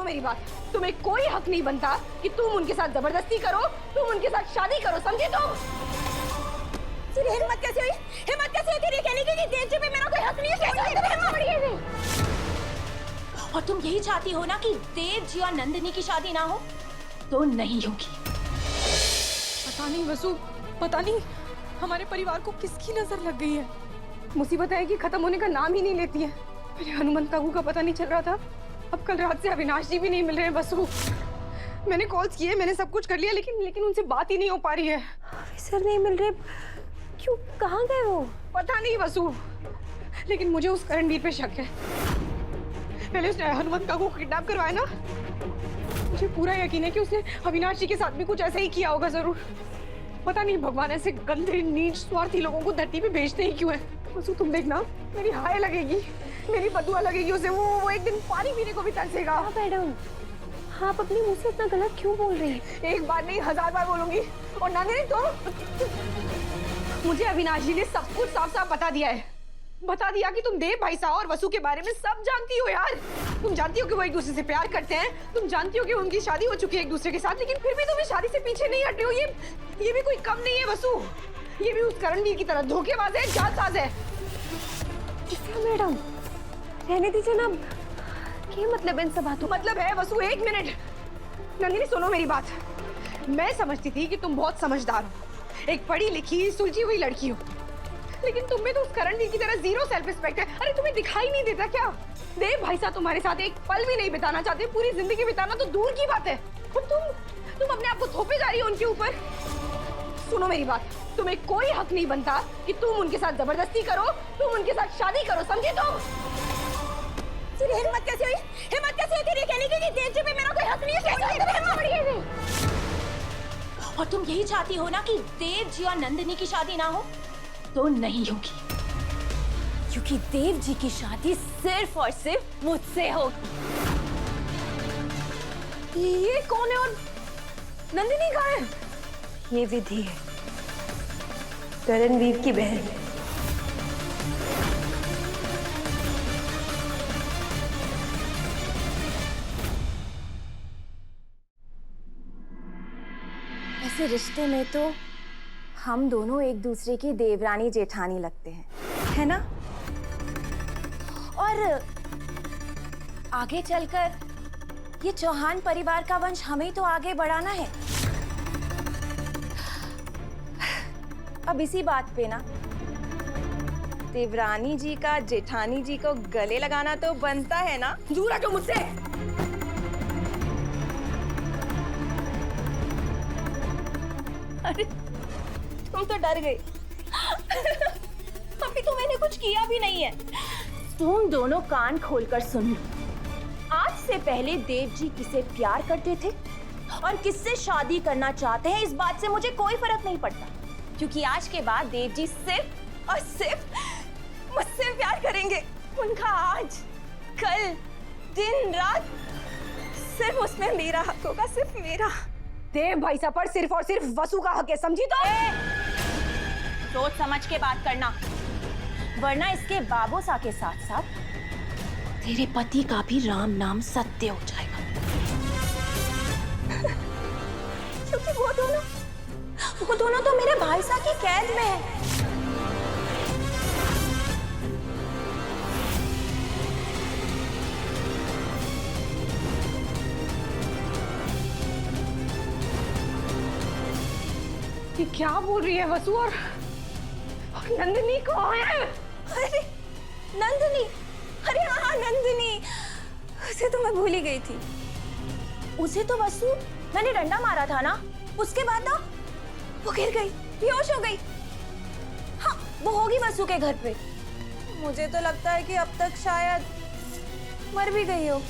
मेरी बात, तुम्हें कोई हक नहीं बनता कि तुम उनके साथ जबरदस्ती करो, तुम उनके साथ शादी करो, समझे तुम? तेरी हिम्मत कैसे हुई? हिम्मत कैसे हुई तेरी कहने की कि देव जी पे मेरा कोई हक नहीं है? कैसे तेरी हिम्मत बढ़ी है? और तुम यही चाहती हो ना कि देव जी और नंदिनी की शादी ना हो? तो नहीं होगी। पता नहीं वसु, पता नहीं हमारे परिवार को किसकी नजर लग गई है। मुसीबत है कि खत्म होने का नाम ही नहीं लेती है। मेरे हनुमंत काकू का पता नहीं चल रहा था, अब कल रात से अविनाश जी भी नहीं मिल रहे हैं। वसु, मैंने कॉल्स किए, मैंने सब कुछ कर लिया, लेकिन उनसे बात ही नहीं हो पा रही है। सर नहीं मिल रहे, क्यों, कहाँ गए वो? पता नहीं वसु, लेकिन मुझे उस करणवीर पे शक है। पहले उसने हनुमंत काकू को किडनैप करवाया ना, मुझे पूरा यकीन है कि उसने अविनाश जी के साथ भी कुछ ऐसा ही किया होगा जरूर। पता नहीं भगवान ऐसे गंदे नीच स्वार्थी लोगों को धरती पे भेजते ही क्यों है। वसु तुम देखना, मेरी हाय लगेगी, मेरी बदुआ लगेगी उसे। वो एक दिन पानी पीने को भी तरसेगा। हाँ मैडम, आप अपने मुंह से इतना गलत क्यों बोल रही हैं? एक बार नहीं 1000 बार बोलूंगी। और नंदिनी मुझे अविनाश जी ने सब कुछ साफ साफ बता दिया है। बता दिया कि तुम देव भाई साहब और वसु के बारे में सब जानती हो यार। तुम जानती हो कि वो एक दूसरे से प्यार करते हैं, तुम जानती हो कि उनकी शादी हो चुकी है एक दूसरे के साथ, लेकिन फिर भी तुम इस शादी से पीछे नहीं हटे हो। ये भी कोई कम नहीं है वसु, ये भी उस करणवीर की तरह धोखेबाज है, जालसाज है। मैडम रहने दीजिए ना, क्या मतलब इन सब बातों? मतलब है वसु, एक मिनट। नंदिनी सुनो मेरी बात, मैं समझती थी कि तुम बहुत समझदार हो, एक पढ़ी लिखी सुलझी हुई लड़की हो, लेकिन तुम में तो उस करणवीर की तरह जीरो सेल्फ रिस्पेक्ट है। अरे तुम्हें दिखाई नहीं देता क्या? देव भाई साहब तुम्हारे साथ एक पल भी नहीं बिताना चाहते, पूरी जिंदगी बिताना तो दूर की बात है। और तुम अपने आप को थोपे जा रही हो उनके ऊपर। सुनो मेरी बात, तुम्हें कोई हक नहीं बनता कि तुम उनके साथ जबरदस्ती करो, तुम उनके साथ शादी करो, समझे तुम? तेरी हिम्मत कैसे हुई? हिम्मत कैसे हुई तेरी कहने की कि देव जी पे मेरा कोई हक नहीं है? कैसे तेरी हिम्मत बढ़ी है? और तुम यही चाहती हो ना कि देव जी और नंदिनी की शादी ना हो? तो नहीं होगी। क्योंकि देव जी की शादी सिर्फ और सिर्फ मुझसे होगी। ये कौन है और नंदिनी कहाँ है? ये विधि है, करणवीर की बहन। ऐसे रिश्ते में तो हम दोनों एक दूसरे की देवरानी जेठानी लगते हैं, है ना? और आगे चलकर ये चौहान परिवार का वंश हमें ही तो आगे बढ़ाना है। अब इसी बात पे ना देवरानी जी का जेठानी जी को गले लगाना तो बनता है ना? दूर हटो मुझसे। अरे तुम तो डर गई। अभी तो मैंने कुछ किया भी नहीं है। तुम दोनों कान खोलकर सुन लो। आज से पहले देव जी किसे प्यार करते थे और किससे शादी करना चाहते हैं, इस बात से मुझे कोई फर्क नहीं पड़ता, क्योंकि आज के बाद देव जी सिर्फ और सिर्फ मुझसे प्यार करेंगे। उनका आज, कल, दिन, रात सिर्फ उसमें मेरा हक होगा, सिर्फ मेरा। देव भाई साहब पर सिर्फ और सिर्फ वसु का हक है, समझी तो? सोच समझ के बात करना, वरना इसके बाबूसा के साथ साथ तेरे पति का भी राम नाम सत्य हो जाएगा। क्योंकि वो दोनों तो मेरे भाई साहब की कैद में है। ये क्या बोल रही है वसु? और नंदिनी कहाँ है? अरे नंदिनी, अरे हाँ नंदिनी, उसे तो मैं भूल ही गई थी। उसे तो वसु मैंने डंडा मारा था ना, उसके बाद ना वो गिर गई, बेहोश हो गई। हाँ वो होगी वसु के घर पे। मुझे तो लगता है कि अब तक शायद मर भी गई हो।